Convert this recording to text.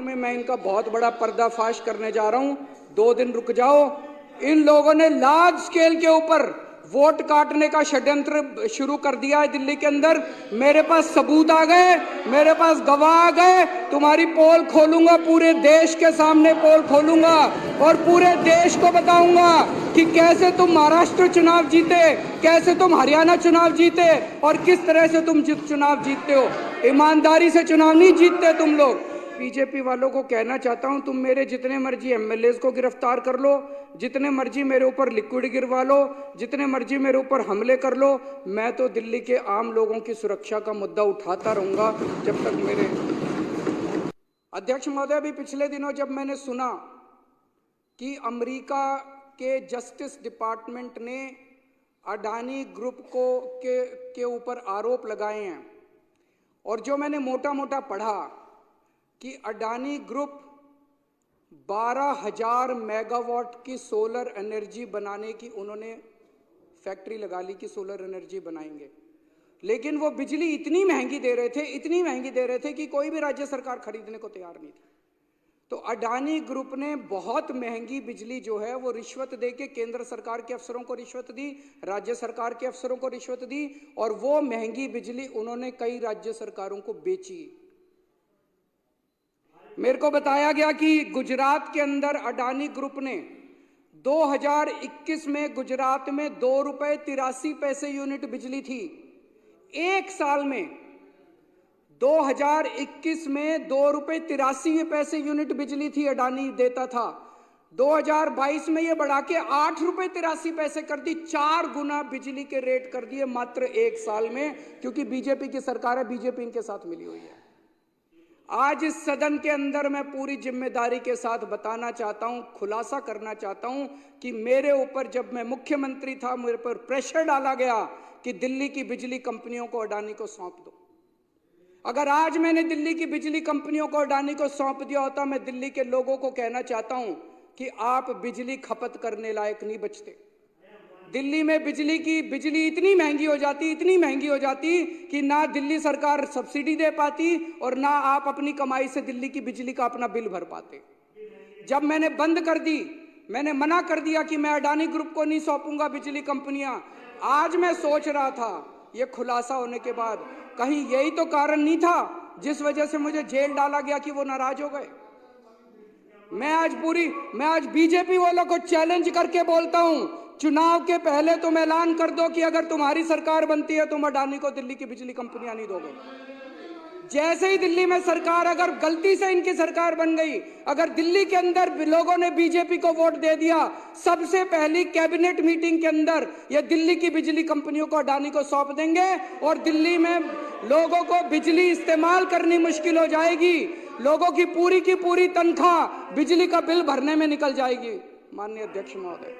में मैं इनका बहुत बड़ा पर्दाफाश करने जा रहा हूं। 2 दिन रुक जाओ। इन लोगों ने लार्ज स्केल के ऊपर वोट काटने का षड्यंत्र शुरू कर दिया है दिल्ली के अंदर। मेरे पास सबूत आ गए, मेरे पास गवाह आ गए। तुम्हारी पोल खोलूंगा, पूरे देश के सामने पोल खोलूंगा और पूरे देश को बताऊंगा कि कैसे तुम महाराष्ट्र चुनाव जीते, कैसे तुम हरियाणा चुनाव जीते और किस तरह से तुम चुनाव जीतते हो। ईमानदारी से चुनाव नहीं जीतते तुम लोग। बीजेपी वालों को कहना चाहता हूं, तुम मेरे जितने मर्जी एमएलएज को गिरफ्तार कर लो, जितने मर्जी मेरे ऊपर लिक्विड गिरवा लो, जितने मर्जी मेरे ऊपर हमले कर लो, मैं तो दिल्ली के आम लोगों की सुरक्षा का मुद्दा उठाता रहूंगा जब तक मेरे अध्यक्ष महोदय। अभी पिछले दिनों जब मैंने सुना कि अमेरिका के जस्टिस डिपार्टमेंट ने अडानी ग्रुप के ऊपर आरोप लगाए हैं और जो मैंने मोटा मोटा पढ़ा कि अडानी ग्रुप 12,000 मेगावाट की सोलर एनर्जी बनाने की उन्होंने फैक्ट्री लगा ली कि सोलर एनर्जी बनाएंगे, लेकिन वो बिजली इतनी महंगी दे रहे थे कि कोई भी राज्य सरकार खरीदने को तैयार नहीं थी। तो अडानी ग्रुप ने बहुत महंगी बिजली जो है वो रिश्वत देके केंद्र सरकार के अफसरों को रिश्वत दी, राज्य सरकार के अफसरों को रिश्वत दी और वो महंगी बिजली उन्होंने कई राज्य सरकारों को बेची। मेरे को बताया गया कि गुजरात के अंदर अडानी ग्रुप ने 2021 में गुजरात में ₹2.83 यूनिट बिजली थी। एक साल में 2021 में ₹2.83 यूनिट बिजली थी अडानी देता था। 2022 में ये बढ़ा के ₹8.83 कर दी। 4 गुना बिजली के रेट कर दिए मात्र एक साल में, क्योंकि बीजेपी की सरकार है, बीजेपी इनके साथ मिली हुई है। आज इस सदन के अंदर मैं पूरी जिम्मेदारी के साथ बताना चाहता हूं, खुलासा करना चाहता हूं कि मेरे ऊपर जब मैं मुख्यमंत्री था, मेरे पर प्रेशर डाला गया कि दिल्ली की बिजली कंपनियों को अडानी को सौंप दो। अगर आज मैंने दिल्ली की बिजली कंपनियों को अडानी को सौंप दिया होता, मैं दिल्ली के लोगों को कहना चाहता हूं कि आप बिजली खपत करने लायक नहीं बचते। दिल्ली में बिजली इतनी महंगी हो जाती कि ना दिल्ली सरकार सब्सिडी दे पाती और ना आप अपनी कमाई से दिल्ली की बिजली का अपना बिल भर पाते। जब मैंने बंद कर दी, मैंने मना कर दिया कि मैं अडानी ग्रुप को नहीं सौंपूंगा बिजली कंपनियां। आज मैं सोच रहा था ये खुलासा होने के बाद कहीं यही तो कारण नहीं था जिस वजह से मुझे जेल डाला गया कि वो नाराज हो गए। मैं आज बीजेपी वालों को चैलेंज करके बोलता हूं, चुनाव के पहले तुम ऐलान कर दो कि अगर तुम्हारी सरकार बनती है तुम अडानी को दिल्ली की बिजली कंपनियां नहीं दोगे। जैसे ही दिल्ली में सरकार, अगर गलती से इनकी सरकार बन गई, अगर दिल्ली के अंदर लोगों ने बीजेपी को वोट दे दिया, सबसे पहली कैबिनेट मीटिंग के अंदर ये दिल्ली की बिजली कंपनियों को अडानी को सौंप देंगे और दिल्ली में लोगों को बिजली इस्तेमाल करनी मुश्किल हो जाएगी। लोगों की पूरी तनख्वाह बिजली का बिल भरने में निकल जाएगी। माननीय अध्यक्ष महोदय।